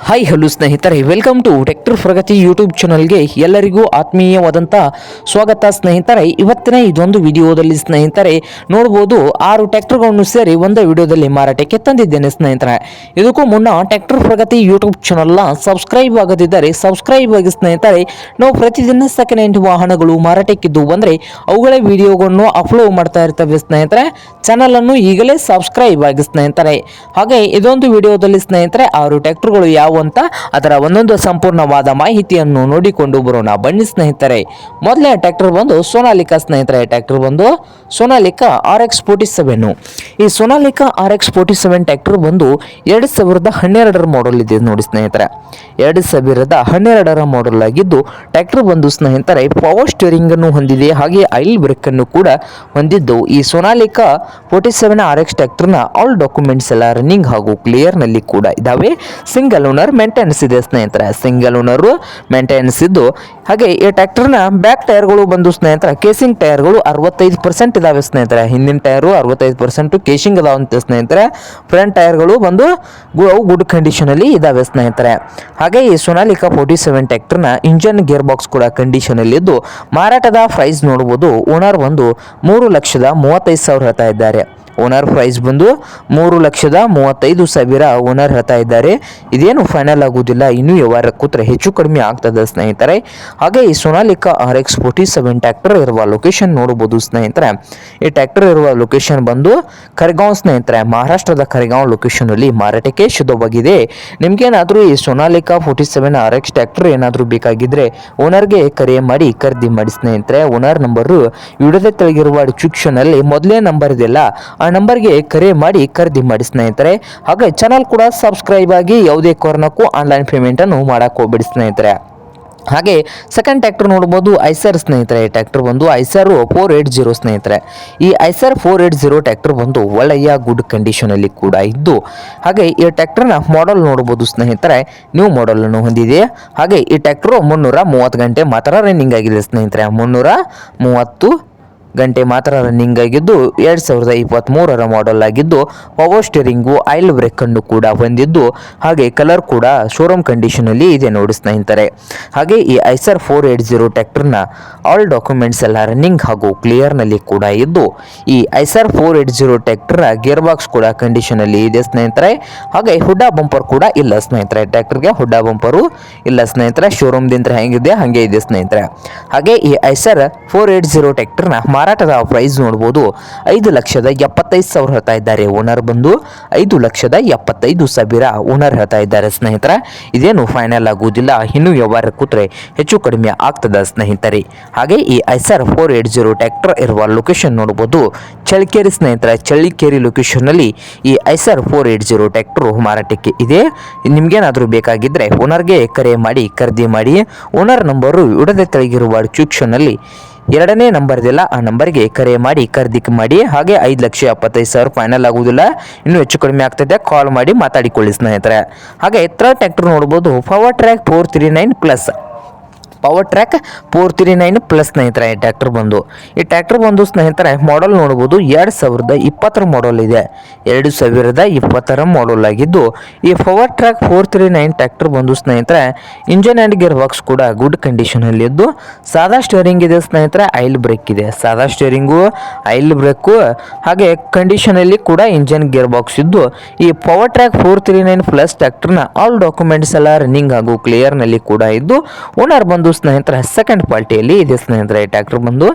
Hi hello ಸ್ನೇಹಿತರೆ, welcome to tractor Pragati YouTube ಚಾನಲ್ಗೆ ಎಲ್ಲರಿಗೂ ಆತ್ಮೀಯವಾದಂಥ ಸ್ವಾಗತ. ಸ್ನೇಹಿತರೆ, ಇವತ್ತಿನ ಇದೊಂದು ವಿಡಿಯೋದಲ್ಲಿ ಸ್ನೇಹಿತರೆ ನೋಡ್ಬೋದು 6 ಟ್ರ್ಯಾಕ್ಟರ್ಗಳನ್ನು ಸೇರಿ ಒಂದೇ ವಿಡಿಯೋದಲ್ಲಿ ಮಾರಾಟಕ್ಕೆ ತಂದಿದ್ದೇನೆ. ಸ್ನೇಹಿತರೆ, ಇದಕ್ಕೂ ಮುನ್ನ ಟ್ರ್ಯಾಕ್ಟರ್ ಪ್ರಗತಿ ಯೂಟ್ಯೂಬ್ ಚಾನಲ್ನ ಸಬ್ಸ್ಕ್ರೈಬ್ ಆಗದಿದ್ದರೆ ಸಬ್ಸ್ಕ್ರೈಬ್ ಆಗಿ. ಸ್ನೇಹಿತರೆ, ನಾವು ಪ್ರತಿದಿನ ಸೆಕೆಂಡ್ ಹ್ಯಾಂಡ್ ವಾಹನಗಳು ಮಾರಾಟಕ್ಕಿದ್ದು ಬಂದರೆ ಅವುಗಳ ವಿಡಿಯೋಗಳನ್ನು ಅಪ್ಲೋಡ್ ಮಾಡ್ತಾ ಇರ್ತೇವೆ. ಸ್ನೇಹಿತರೆ, ಚಾನಲ್ ಅನ್ನು ಈಗಲೇ ಸಬ್ಸ್ಕ್ರೈಬ್ ಆಗಿ. ಸ್ನೇಹಿತರೆ, ಹಾಗೆ ಇದೊಂದು ವಿಡಿಯೋದಲ್ಲಿ ಸ್ನೇಹಿತರೆ 6 ಟ್ರ್ಯಾಕ್ಟರ್ಗಳು ಯಾವ ಅಂತ ಅದರ ಒಂದೊಂದು ಸಂಪೂರ್ಣವಾದ ಮಾಹಿತಿಯನ್ನು ನೋಡಿಕೊಂಡು ಬರೋಣ ಬನ್ನಿ. ಸ್ನೇಹಿತರೆ, ಮೊದಲನೇ ಟ್ರ್ಯಾಕ್ಟರ್ ಬಂದು ಸೋನಾಲಿಕಾ. ಸ್ನೇಹಿತರೆ, ಟ್ರ್ಯಾಕ್ಟರ್ ಬಂದು ಸೋನಾಲಿಕಾ RX-47. ಈ ಸೋನಾಲಿಕಾ RX-47 ಟ್ರ್ಯಾಕ್ಟರ್ ಬಂದು 2012 ಮಾಡಲ್ ಇದೆ ನೋಡಿ ಸ್ನೇಹಿತರೆ. 2012 ಮಾಡಲ್ ಆಗಿದ್ದು ಟ್ರ್ಯಾಕ್ಟರ್ ಬಂದು ಸ್ನೇಹಿತರೆ ಪವರ್ ಸ್ಟೀರಿಂಗ್ ಅನ್ನು ಹೊಂದಿದೆ, ಹಾಗೆ ಆಯಿಲ್ ಬ್ರೇಕ್ ಅನ್ನು ಕೂಡ ಹೊಂದಿದ್ದು ಈ ಸೋನಾಲಿಕಾ 47 RX ಟ್ರ್ಯಾಕ್ಟರ್ನ ಆಲ್ ಡಾಕ್ಯುಮೆಂಟ್ಸ್ ಎಲ್ಲ ರನ್ನಿಂಗ್ ಹಾಗೂ ಕ್ಲಿಯರ್ ನಲ್ಲಿ ಕೂಡ ಇದಾವೆ. ಸಿಂಗಲ್ ಓನರ್ ಮೇಂಟೆನೆನ್ಸ್ ಇದೆ ಸ್ನೇಹಿತರೆ, ಸಿಂಗಲ್ ಓನರ್ ಮೇಂಟೆನೆನ್ಸ್ ಇದ್ದು, ಹಾಗೆ ಈ ಟ್ರ್ಯಾಕ್ಟರ್ನ ಬ್ಯಾಕ್ ಟೈರ್ಗಳು ಬಂದು ಸ್ನೇಹಿತರೆ ಕೇಸಿಂಗ್ ಟೈರ್ಗಳು 65% ಇದಾವೆ ಸ್ನೇಹಿತರೆ. ಹಿಂದಿನ ಟೈರು 65% ಕೇಸಿಂಗ್ ಅದಾವಂತೆ ಸ್ನೇಹಿತರೆ. ಫ್ರಂಟ್ ಟೈರ್ಗಳು ಬಂದು ಅವು ಗುಡ್ ಕಂಡೀಷನ್ ಅಲ್ಲಿ ಇದಾವೆ ಸ್ನೇಹಿತರೆ. ಹಾಗೆ ಈ ಸೋನಾಲಿಕಾ 47 ಟ್ರ್ಯಾಕ್ಟರ್ನ ಇಂಜನ್ ಗೇರ್ ಬಾಕ್ಸ್ ಕೂಡ ಕಂಡೀಷನ್ ಅಲ್ಲಿ ಇದ್ದು, ಮಾರಾಟದ ಪ್ರೈಸ್ ನೋಡಬಹುದು. ಓನರ್ ಒಂದು 3,35,000 ಹೇಳ್ತಾ ಇದ್ದಾರೆ. ಓನರ್ ಪ್ರೈಸ್ ಬಂದು 3,35,000 ಓನರ್ ಹೇಳ್ತಾ ಇದ್ದಾರೆ. ಇದೇನು ಫೈನಲ್ ಆಗುವುದಿಲ್ಲ, ಇನ್ನೂ ವ್ಯವಹಾರ ಕೂತ್ರೆ ಹೆಚ್ಚು ಕಡಿಮೆ ಆಗ್ತದೆ ಸ್ನೇಹಿತರೆ. ಹಾಗೆ ಈ ಸೋನಾಲಿಕಾ RX-47 ಟ್ರ್ಯಾಕ್ಟರ್ ಇರುವ ಲೊಕೇಶನ್ ನೋಡಬಹುದು ಸ್ನೇಹಿತರೆ. ಈ ಟ್ರ್ಯಾಕ್ಟರ್ ಇರುವ ಲೊಕೇಶನ್ ಬಂದು ಖರಗಾಂವ್ ಸ್ನೇಹಿತರೆ, ಮಹಾರಾಷ್ಟ್ರದ ಖರಗಾಂವ್ ಲೊಕೇಶನ್ ಅಲ್ಲಿ ಮಾರಾಟಕ್ಕೆ ಶುದ್ಧವಾಗಿದೆ. ನಿಮ್ಗೇನಾದ್ರೂ ಈ ಸೋನಾಲಿಕಾ 47 RX ಟ್ರ್ಯಾಕ್ಟರ್ ಏನಾದರೂ ಬೇಕಾಗಿದ್ರೆ ಓನರ್ಗೆ ಕರೆ ಮಾಡಿ ಖರೀದಿ ಮಾಡಿ ಸ್ನೇಹಿತರೆ. ಓನರ್ ನಂಬರ್ ವಿಡಿಯೋದ ತೆಳಗಿರುವ ಡಿಸ್ಕ್ರಿಪ್ಷನ್ ಅಲ್ಲಿ ಮೊದಲೇ ನಂಬರ್ ಇದೆಯಲ್ಲ, ಆ ನಂಬರ್ಗೆ ಕರೆ ಮಾಡಿ ಖರೀದಿ ಮಾಡಿ ಸ್ನೇಹಿತರೆ. ಹಾಗೆ ಚಾನಲ್ ಕೂಡ ಸಬ್ಸ್ಕ್ರೈಬ್ ಆಗಿ. ಯಾವುದೇ ಕಾರಣಕ್ಕೂ ಆನ್ಲೈನ್ ಪೇಮೆಂಟ್ ಅನ್ನು ಮಾಡಕ್ಕೆ ಹೋಗ್ಬೇಡಿ ಸ್ನೇಹಿತರೆ. ಹಾಗೆ ಸೆಕೆಂಡ್ ಟ್ರ್ಯಾಕ್ಟರ್ ನೋಡ್ಬೋದು ಐಸರ್ ಸ್ನೇಹಿತರೆ. ಟ್ರ್ಯಾಕ್ಟರ್ ಬಂದು ಐಸರ್ 480 ಸ್ನೇಹಿತರೆ. ಈ ಐಸರ್ 480 ಟ್ರ್ಯಾಕ್ಟರ್ ಬಂದು ಒಳ್ಳೆಯ ಗುಡ್ ಕಂಡೀಷನ್ ಅಲ್ಲಿ ಕೂಡ ಇದ್ದು, ಹಾಗೆ ಈ ಟ್ರ್ಯಾಕ್ಟರ್ನ ಮಾಡೆಲ್ ನೋಡಬಹುದು ಸ್ನೇಹಿತರೆ, ನ್ಯೂ ಮಾಡೆಲ್ ಅನ್ನು ಹೊಂದಿದೆ. ಹಾಗೆ ಈ ಟ್ರ್ಯಾಕ್ಟರ್ 330 ಗಂಟೆ ಮಾತ್ರ ರನ್ನಿಂಗ್ ಆಗಿದೆ ಸ್ನೇಹಿತರೆ. 330 ಗಂಟೆ ಮಾತ್ರ ರನ್ನಿಂಗ್ ಆಗಿದ್ದು 2023 ಮಾಡೆಲ್ ಆಗಿದ್ದು, ಪವರ್ ಸ್ಟೀರಿಂಗು ಆಯಿಲ್ ಬ್ರೇಕ್ ಅನ್ನು ಕೂಡ ಹೊಂದಿದ್ದು, ಹಾಗೆ ಕಲರ್ ಕೂಡ ಶೋರೂಮ್ ಕಂಡೀಷನ್ ಅಲ್ಲಿ ಇದೆ ನೋಡಿ ಸ್ನೇಹಿತರೆ. ಹಾಗೆ ಈ ಐಸರ್ 480 ಟ್ರ್ಯಾಕ್ಟರ್ನ ಆಲ್ ಡಾಕ್ಯುಮೆಂಟ್ಸ್ ಎಲ್ಲ ರನ್ನಿಂಗ್ ಹಾಗೂ ಕ್ಲಿಯರ್ ನಲ್ಲಿ ಕೂಡ ಇದ್ದು, ಈ ಐಸರ್ 480 ಟ್ರ್ಯಾಕ್ಟರ್ ಗೇರ್ ಬಾಕ್ಸ್ ಕೂಡ ಕಂಡೀಷನ್ ಅಲ್ಲಿ ಇದೆ ಸ್ನೇಹಿತರೆ. ಹಾಗೆ ಹುಡ್ಡಾ ಬಂಪರ್ ಕೂಡ ಇಲ್ಲ ಸ್ನೇಹಿತರೆ. ಟ್ರ್ಯಾಕ್ಟರ್ಗೆ ಹುಡ್ಡಾ ಬಂಪರು ಇಲ್ಲ ಸ್ನೇಹಿತರೆ. ಶೋರೂಮ್ ದಿಂದ ಹೆಂಗಿದೆ ಹಾಗೆ ಇದೆ ಸ್ನೇಹಿತರೆ. ಹಾಗೆ ಈ ಐಸರ್ 480 ಟ್ರ್ಯಾಕ್ಟರ್ನ ಮಾರಾಟದ ಪ್ರೈಸ್ ನೋಡಬಹುದು 5,75,000 ಹೇಳ್ತಾ ಇದ್ದಾರೆ. ಓನರ್ ಬಂದು 5,75,000 ಓನರ್ ಹೇಳ್ತಾ ಇದ್ದಾರೆ ಸ್ನೇಹಿತರೆ. ಇದೇನು ಫೈನಲ್ ಆಗುವುದಿಲ್ಲ, ಇನ್ನು ವ್ಯವಹಾರ ಕೂತ್ರೆ ಹೆಚ್ಚು ಕಡಿಮೆ ಆಗ್ತದ ಸ್ನೇಹಿತರೆ. ಹಾಗೆ ಈ ಐಸರ್ 480 ಟ್ರ್ಯಾಕ್ಟರ್ ಇರುವ ಲೊಕೇಶನ್ ನೋಡಬಹುದು ಚಳ್ಳಕೆರೆ ಸ್ನೇಹಿತರೆ. ಚಳ್ಳಕೆರೆ ಲೊಕೇಶನ್ ಅಲ್ಲಿ ಈ ಐಸರ್ 480 ಟ್ರ್ಯಾಕ್ಟರ್ ಮಾರಾಟಕ್ಕೆ ಇದೆ. ನಿಮ್ಗೇನಾದ್ರೂ ಬೇಕಾಗಿದ್ರೆ ಓನರ್ಗೆ ಕರೆ ಮಾಡಿ ಖರೀದಿ ಮಾಡಿ. ಓನರ್ ನಂಬರು ವಿಡಿಯೋದ ತೆಳಗಿರುವ ಡಿಸ್ಕ್ರಿಪ್ಷನ್ ಅಲ್ಲಿ 2ನೇ ನಂಬರ್ ಇದೆಯಲ್ಲ, ಆ ನಂಬರ್ಗೆ ಕರೆ ಮಾಡಿ ಖರೀದಿ ಮಾಡಿ. ಹಾಗೆ 5,75,000 ಫೈನಲ್ ಆಗುವುದಿಲ್ಲ, ಇನ್ನೂ ಹೆಚ್ಚು ಕಡಿಮೆ ಆಗ್ತದೆ, ಕಾಲ್ ಮಾಡಿ ಮಾತಾಡಿಕೊಳ್ಳಿ ಸ್ನೇಹಿತರೆ. ಹಾಗೆ ಥರ್ಡ್ ಟ್ರ್ಯಾಕ್ಟರ್ ನೋಡ್ಬೋದು power track 439 plus. Power track 439 plus ಸ್ನೇಹಿತರೆ. ಈ ಟ್ರ್ಯಾಕ್ಟರ್ ಬಂದು ಸ್ನೇಹಿತರೆ ಮಾಡೆಲ್ ನೋಡಬಹುದು 2020 ಮಾಡೆಲ್ ಇದೆ. 2020 ಮಾಡೆಲ್ ಆಗಿದ್ದು, ಈ ಪವರ್ ಟ್ರ್ಯಾಕ್ 439 ಟ್ರ್ಯಾಕ್ಟರ್ ಬಂದು ಸ್ನೇಹಿತರೆ ಇಂಜನ್ ಅಂಡ್ ಗೇರ್ ಬಾಕ್ಸ್ ಕೂಡ ಗುಡ್ ಕಂಡೀಷನ್ ಅಲ್ಲಿ ಇದ್ದು, ಸಾದಾ ಸ್ಟೇರಿಂಗ್ ಇದೆ ಸ್ನೇಹಿತರೆ, ಆಯಿಲ್ ಬ್ರೇಕ್ ಇದೆ. ಸಾದಾ ಸ್ಟೇರಿಂಗು, ಆಯಿಲ್ ಬ್ರೇಕು, ಹಾಗೆ ಕಂಡೀಷನ್ ಅಲ್ಲಿ ಕೂಡ ಇಂಜನ್ ಗೇರ್ ಬಾಕ್ಸ್ ಇದ್ದು, ಈ ಪವರ್ ಟ್ರ್ಯಾಕ್ 439 ಪ್ಲಸ್ ಟ್ರ್ಯಾಕ್ಟರ್ನ ಆಲ್ ಡಾಕ್ಯುಮೆಂಟ್ಸ್ ಎಲ್ಲ ರನ್ನಿಂಗ್ ಹಾಗೂ ಕ್ಲಿಯರ್ ನಲ್ಲಿ ಕೂಡ ಇದ್ದು, ಓನರ್ ಬಂದು ಸ್ನೇಹಿತರೆ ಸೆಕೆಂಡ್ ಕ್ವಾಲಿಟಿಯಲ್ಲಿ ಇದೆ ಸ್ನೇಹಿತರೆ. ಟ್ರ್ಯಾಕ್ಟರ್ ಬಂದು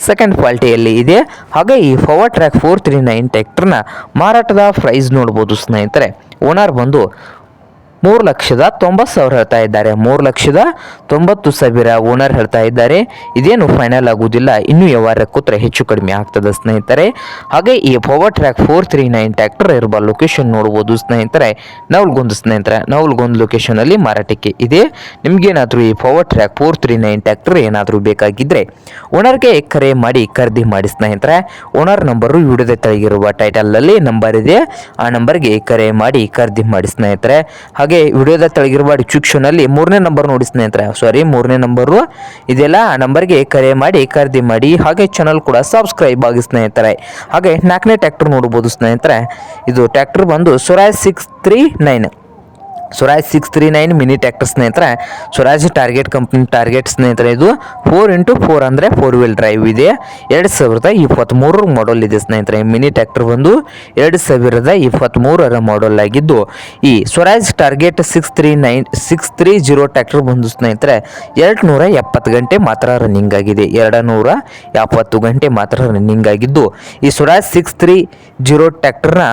ಸೆಕೆಂಡ್ ಕ್ವಾಲಿಟಿಯಲ್ಲಿ ಇದೆ. ಹಾಗೆ ಈ ಪವರ್ ಟ್ರ್ಯಾಕ್ 439 ಟ್ರ್ಯಾಕ್ಟರ್ನ ಮಾರಾಟದ ಪ್ರೈಸ್ ನೋಡಬಹುದು ಸ್ನೇಹಿತರೆ. ಓನರ್ ಬಂದು 3,90,000 ಹೇಳ್ತಾ ಇದ್ದಾರೆ. 3,90,000 ಓನರ್ ಹೇಳ್ತಾ ಇದ್ದಾರೆ. ಇದೇನು ಫೈನಲ್ ಆಗುವುದಿಲ್ಲ, ಇನ್ನೂ ವ್ಯವಹಾರ ಕೂತ್ರೆ ಹೆಚ್ಚು ಕಡಿಮೆ ಆಗ್ತದೆ ಸ್ನೇಹಿತರೆ. ಹಾಗೆ ಈ ಪವರ್ ಟ್ರ್ಯಾಕ್ 439 ಟ್ರ್ಯಾಕ್ಟರ್ ಇರುವ ಲೊಕೇಶನ್ ನೋಡಬಹುದು ಸ್ನೇಹಿತರೆ, ನವಲ್ಗುಂದ್ ಸ್ನೇಹಿತರೆ. ನವಲ್ಗುಂದ್ ಲೊಕೇಶನ್ ಅಲ್ಲಿ ಮಾರಾಟಕ್ಕೆ ಇದೆ. ನಿಮ್ಗೇನಾದ್ರೂ ಈ ಪವರ್ ಟ್ರ್ಯಾಕ್ 439 ಟ್ರ್ಯಾಕ್ಟರ್ ಏನಾದರೂ ಬೇಕಾಗಿದ್ರೆ ಓನರ್ಗೆ ಕರೆ ಮಾಡಿ ಖರೀದಿ ಮಾಡಿ ಸ್ನೇಹಿತರೆ. ಓನರ್ ನಂಬರು ವಿಡಿಯೋದ ತೆಳಗಿರುವ ಟೈಟಲ್ ಅಲ್ಲಿ ನಂಬರ್ ಇದೆ, ಆ ನಂಬರ್ಗೆ ಕರೆ ಮಾಡಿ ಖರೀದಿ ಮಾಡಿ ಸ್ನೇಹಿತರೆ. ಹಾಗೆ ವಿಡಿಯೋದ ತೆಳಗಿರುವ ಡಿಸ್ಕ್ರಿಪ್ಷನ್ ಅಲ್ಲಿ 3ನೇ ನಂಬರ್ ನೋಡಿ ಸ್ನೇಹಿತರೆ, 3ನೇ ನಂಬರು ಇದೆಲ್ಲ, ಆ ನಂಬರ್ಗೆ ಕರೆ ಮಾಡಿ ಖರೀದಿ ಮಾಡಿ. ಹಾಗೆ ಚಾನಲ್ ಕೂಡ ಸಬ್ಸ್ಕ್ರೈಬ್ ಆಗಿ ಸ್ನೇಹಿತರೆ. ಹಾಗೆ 4ನೇ ಟ್ರ್ಯಾಕ್ಟರ್ ನೋಡಬಹುದು ಸ್ನೇಹಿತರೆ. ಇದು ಟ್ರ್ಯಾಕ್ಟರ್ ಬಂದು ಸ್ವರಾಜ್ 639 ಸ್ವರಾಜ್ 639 ಮಿನಿ ಟ್ರ್ಯಾಕ್ಟರ್ ಸ್ನೇಹಿತರೆ, ಸ್ವರಾಜ್ ಟಾರ್ಗೆಟ್ ಕಂಪ್ನಿ ಟಾರ್ಗೆಟ್ ಸ್ನೇಹಿತರೆ. ಇದು 4x4 ಅಂದರೆ 4 ವೀಲ್ ಡ್ರೈವ್ ಇದೆ. 2023 ಮಾಡಲ್ ಇದೆ ಸ್ನೇಹಿತರೆ. ಮಿನಿ ಟ್ರ್ಯಾಕ್ಟರ್ ಬಂದು 2023 ಮಾಡಲ್ ಆಗಿದ್ದು, ಈ ಸ್ವರಾಜ್ ಟಾರ್ಗೆಟ್ 630 ಟ್ರ್ಯಾಕ್ಟರ್ ಬಂದು ಸ್ನೇಹಿತರೆ 270 ಗಂಟೆ ಮಾತ್ರ ರನ್ನಿಂಗ್ ಆಗಿದೆ. 270 ಗಂಟೆ ಮಾತ್ರ ರನ್ನಿಂಗ್ ಆಗಿದ್ದು, ಈ ಸ್ವರಾಜ್ 630 ಟ್ರ್ಯಾಕ್ಟರ್ನ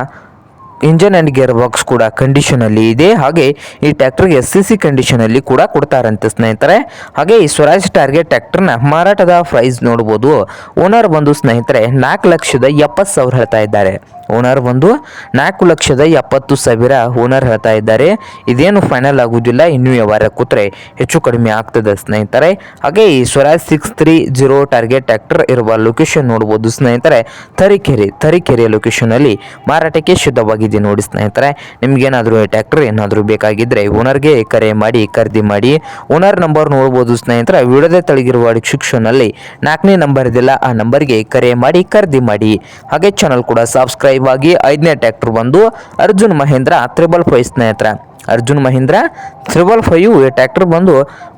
ಇಂಜನ್ ಆ್ಯಂಡ್ ಗೇರ್ ಬಾಕ್ಸ್ ಕೂಡ ಕಂಡೀಷನಲ್ಲಿ ಇದೆ. ಹಾಗೆ ಈ ಟ್ರ್ಯಾಕ್ಟರ್ಗೆ SCC ಕಂಡೀಷನಲ್ಲಿ ಕೂಡ ಕೊಡ್ತಾರಂತೆ ಸ್ನೇಹಿತರೆ. ಹಾಗೆ ಈ ಸ್ವರಾಜ್ ಟಾರ್ಗೆಟ್ ಟ್ರ್ಯಾಕ್ಟರ್ನ ಮಾರಾಟದ ಪ್ರೈಸ್ ನೋಡ್ಬೋದು. ಓನರ್ ಬಂದು ಸ್ನೇಹಿತರೆ 4,70,000 ಹೇಳ್ತಾ ಇದ್ದಾರೆ. ಓನರ್ ಬಂದು 4,70,000 ಓನರ್ ಹೇಳ್ತಾ ಇದ್ದಾರೆ. ಇದೇನು ಫೈನಲ್ ಆಗುವುದಿಲ್ಲ, ಇನ್ನೂ ವ್ಯವಹಾರ ಕೂತ್ರೆ ಹೆಚ್ಚು ಕಡಿಮೆ ಆಗ್ತದೆ ಸ್ನೇಹಿತರೆ. ಹಾಗೆ ಈ ಸ್ವರಾಜ್ 630 ಟಾರ್ಗೆಟ್ ಟ್ರ್ಯಾಕ್ಟರ್ ಇರುವ ಲೊಕೇಶನ್ ನೋಡ್ಬೋದು ಸ್ನೇಹಿತರೆ. ತರೀಕೆರೆ ಲೊಕೇಶನಲ್ಲಿ ಮಾರಾಟಕ್ಕೆ ಸಿದ್ಧವಾಗಿದೆ ನೋಡಿ ಸ್ನೇಹಿತರೆ. ನಿಮ್ಗೇನಾದರೂ ಈ ಟ್ರ್ಯಾಕ್ಟರ್ ಏನಾದರೂ ಬೇಕಾಗಿದ್ದರೆ ಓನರ್ಗೆ ಕರೆ ಮಾಡಿ ಖರೀದಿ ಮಾಡಿ. ಓನರ್ ನಂಬರ್ ನೋಡ್ಬೋದು ಸ್ನೇಹಿತರೆ. ವಿಡಿಯೋದ ತೆಳಗಿರುವ ಡಿಸ್ಕ್ರಿಪ್ಷನ್ನಲ್ಲಿ 4ನೇ ನಂಬರ್ ಇದೆಯಲ್ಲ, ಆ ನಂಬರ್ಗೆ ಕರೆ ಮಾಡಿ ಖರೀದಿ ಮಾಡಿ. ಹಾಗೆ ಚಾನಲ್ ಕೂಡ ಸಬ್ಸ್ಕ್ರೈಬ್ ಆಗಿ. 5ನೇ ಟ್ರ್ಯಾಕ್ಟರ್ ಬಂದು ಅರ್ಜುನ್ ಮಹೇಂದ್ರ 555 ಸ್ನೇಹಿತರೆ. ಅರ್ಜುನ್ ಮಹೇಂದ್ರ 555 ಈ ಟ್ರ್ಯಾಕ್ಟರ್ ಬಂದು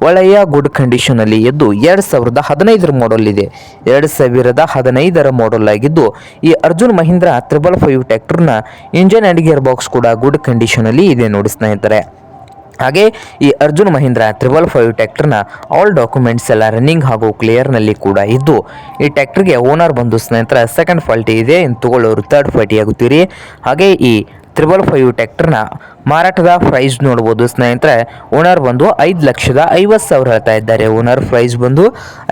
ಒಳ್ಳೆಯ ಗುಡ್ ಕಂಡೀಷನಲ್ಲಿ ಇದ್ದು 2015 ಮಾಡಲ್ ಇದೆ. 2015 ಮಾಡಲ್ ಆಗಿದ್ದು, ಈ ಅರ್ಜುನ್ ಮಹೇಂದ್ರ 555 ಟ್ರ್ಯಾಕ್ಟರ್ನ ಇಂಜನ್ ಆ್ಯಂಡ್ ಗೇರ್ ಬಾಕ್ಸ್ ಕೂಡ ಗುಡ್ ಕಂಡೀಷನಲ್ಲಿ ಇದೆ ನೋಡಿ ಸ್ನೇಹಿತರೆ. ಹಾಗೆ ಈ ಅರ್ಜುನ್ ಮಹೇಂದ್ರ 555 ಟ್ರ್ಯಾಕ್ಟರ್ನ ಆಲ್ ಡಾಕ್ಯುಮೆಂಟ್ಸ್ ಎಲ್ಲ ರನ್ನಿಂಗ್ ಹಾಗೂ ಕ್ಲಿಯರ್ನಲ್ಲಿ ಕೂಡ ಇದ್ದು, ಈ ಟ್ರ್ಯಾಕ್ಟರ್ಗೆ ಓನರ್ ಬಂದು ಸ್ನೇಹಿತರೆ ಸೆಕೆಂಡ್ ಪಾರ್ಟಿ ಇದೆ, ತಗೊಳ್ಳೋರು ಥರ್ಡ್ ಪಾರ್ಟಿ ಆಗುತ್ತೀರಿ. ಹಾಗೆ ಈ 555 ಟ್ರ್ಯಾಕ್ಟರ್ನ ಮಾರಾಟದ ಪ್ರೈಸ್ ನೋಡ್ಬೋದು ಸ್ನೇಹಿತರೆ. ಓನರ್ ಬಂದು 5,50,000 ಹೇಳ್ತಾ ಇದ್ದಾರೆ. ಓನರ್ ಪ್ರೈಸ್ ಬಂದು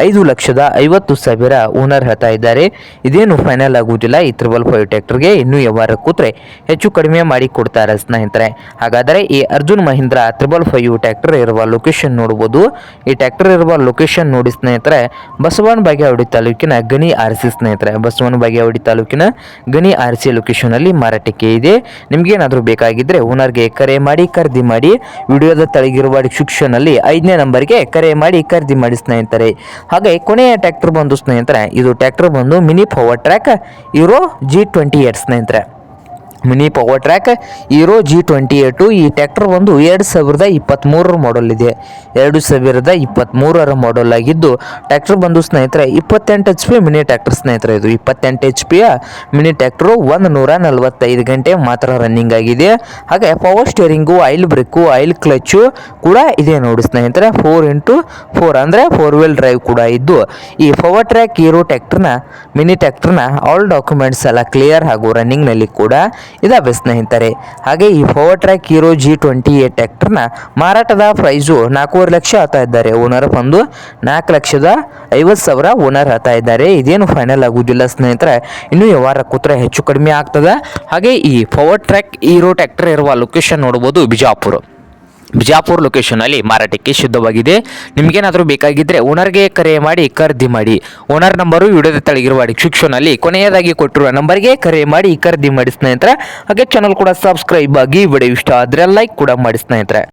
5,50,000 ಓನರ್ ಹೇಳ್ತಾ ಇದ್ದಾರೆ. ಇದೇನು ಫೈನಲ್ ಆಗುವುದಿಲ್ಲ ಈ 555 ಟ್ರ್ಯಾಕ್ಟರ್ಗೆ. ಇನ್ನೂ ವ್ಯವಹಾರ ಕೂತ್ರೆ ಹೆಚ್ಚು ಕಡಿಮೆ ಮಾಡಿ ಕೊಡ್ತಾರೆ ಸ್ನೇಹಿತರೆ. ಹಾಗಾದರೆ ಈ ಅರ್ಜುನ್ ಮಹೇಂದ್ರ 555 ಟ್ರ್ಯಾಕ್ಟರ್ ಇರುವ ಲೊಕೇಶನ್ ನೋಡ್ಬೋದು. ಈ ಟ್ರ್ಯಾಕ್ಟರ್ ಇರುವ ಲೊಕೇಶನ್ ನೋಡಿ ಸ್ನೇಹಿತರೆ, ಬಸವನ ಬಾಗೇವಾಡಿ ತಾಲೂಕಿನ ಗಣಿ ಆರ್ಸಿ ಸ್ನೇಹಿತರೆ. ಬಸವನ ಬಾಗೇವಾಡಿ ತಾಲೂಕಿನ ಗಣಿ ಆರ್ಸಿ ಲೊಕೇಶನಲ್ಲಿ ಮಾರಾಟಕ್ಕೆ ಇದೆ. ನಿಮ್ಗೇನಾದರೂ ಬೇಕಾಗಿದ್ದರೆ ಓನರ್ಗೆ ಕರೆ ಮಾಡಿ ಖರೀದಿ ಮಾಡಿ. ವಿಡಿಯೋದ ತೆಳಗಿರುವ ಡಿಸ್ಕ್ರಿಪ್ಷನ್ನಲ್ಲಿ 5ನೇ ನಂಬರ್ಗೆ ಕರೆ ಮಾಡಿ ಖರೀದಿ ಮಾಡಿ ಸ್ನೇಹಿತರೆ. ಹಾಗೆ ಕೊನೆಯ ಟ್ರ್ಯಾಕ್ಟರ್ ಬಂದು ಸ್ನೇಹಿತರೆ, ಇದು ಟ್ರ್ಯಾಕ್ಟರ್ ಬಂದು mini power track hero G28 ಸ್ನೇಹಿತರೆ. Mini power track hero G28. ಈ ಟ್ರ್ಯಾಕ್ಟರ್ ಒಂದು 2023 ಮಾಡಲ್ ಇದೆ. 2023 ಮಾಡಲ್ ಆಗಿದ್ದು, ಟ್ರ್ಯಾಕ್ಟರ್ ಬಂದು ಸ್ನೇಹಿತರೆ 28 HP ಮಿನಿ ಟ್ರ್ಯಾಕ್ಟರ್ ಸ್ನೇಹಿತರೆ. ಇದು 28 HP ಮಿನಿ ಟ್ರ್ಯಾಕ್ಟರು 145 ಗಂಟೆ ಮಾತ್ರ ರನ್ನಿಂಗ್ ಆಗಿದೆ. ಹಾಗೆ power steering, oil break, oil clutch ಕೂಡ ಇದೆ ನೋಡಿ ಸ್ನೇಹಿತರೆ. 4x4 ಅಂದರೆ 4 ವೀಲ್ ಡ್ರೈವ್ ಕೂಡ ಇದ್ದು, ಈ ಪವರ್ ಟ್ರ್ಯಾಕ್ ಹೀರೋ ಟ್ರ್ಯಾಕ್ಟರ್ನ ಮಿನಿ ಟ್ರ್ಯಾಕ್ಟರ್ನ ಆಲ್ ಡಾಕ್ಯುಮೆಂಟ್ಸ್ ಎಲ್ಲ ಕ್ಲಿಯರ್ ಹಾಗೂ ರನ್ನಿಂಗ್ನಲ್ಲಿ ಕೂಡ ಇದಾವೆ ಸ್ನೇಹಿತರೆ. ಹಾಗೆ ಈ ಪವರ್ ಟ್ರ್ಯಾಕ್ ಹೀರೋ G28 ಟ್ರ್ಯಾಕ್ಟರ್ನ ಮಾರಾಟದ ಪ್ರೈಸು 4.5 ಲಕ್ಷ ಹೇಳ್ತಾ ಇದ್ದಾರೆ. ಓನರ್ ಬಂದು 4,50,000 ಓನರ್ ಹೇಳ್ತಾ ಇದ್ದಾರೆ. ಇದೇನು ಫೈನಲ್ ಆಗುವುದಿಲ್ಲ ಸ್ನೇಹಿತರೆ, ಇನ್ನೂ ವ್ಯವಹಾರ ಕೂತ್ರೆ ಹೆಚ್ಚು ಕಡಿಮೆ ಆಗ್ತದೆ. ಹಾಗೆ ಈ ಪವರ್ ಟ್ರ್ಯಾಕ್ ಹೀರೋ ಟ್ರ್ಯಾಕ್ಟರ್ ಇರುವ ಲೊಕೇಶನ್ ನೋಡ್ಬೋದು ಬಿಜಾಪುರ ಲೊಕೇಶನಲ್ಲಿ ಮಾರಾಟಕ್ಕೆ ಸಿದ್ಧವಾಗಿದೆ. ನಿಮಗೇನಾದರೂ ಬೇಕಾಗಿದ್ದರೆ ಓನರ್ಗೆ ಕರೆ ಮಾಡಿ ಖರೀದಿ ಮಾಡಿ. ಓನರ್ ನಂಬರು ವಿಡಿಯೋದ ತೆಳಗಿರುವ ಡಿಸ್ಕ್ರಿಪ್ಷನಲ್ಲಿ ಕೊನೆಯದಾಗಿ ಕೊಟ್ಟಿರುವ ನಂಬರ್ಗೆ ಕರೆ ಮಾಡಿ ಖರೀದಿ ಮಾಡಿ ಸ್ನೇಹಿತರೆ. ಹಾಗೆ ಚಾನಲ್ ಕೂಡ ಸಬ್ಸ್ಕ್ರೈಬ್ ಆಗಿ. ವಿಡಿಯೋ ಇಷ್ಟ ಆದರೆ ಲೈಕ್ ಕೂಡ ಮಾಡಿ ಸ್ನೇಹಿತರೆ.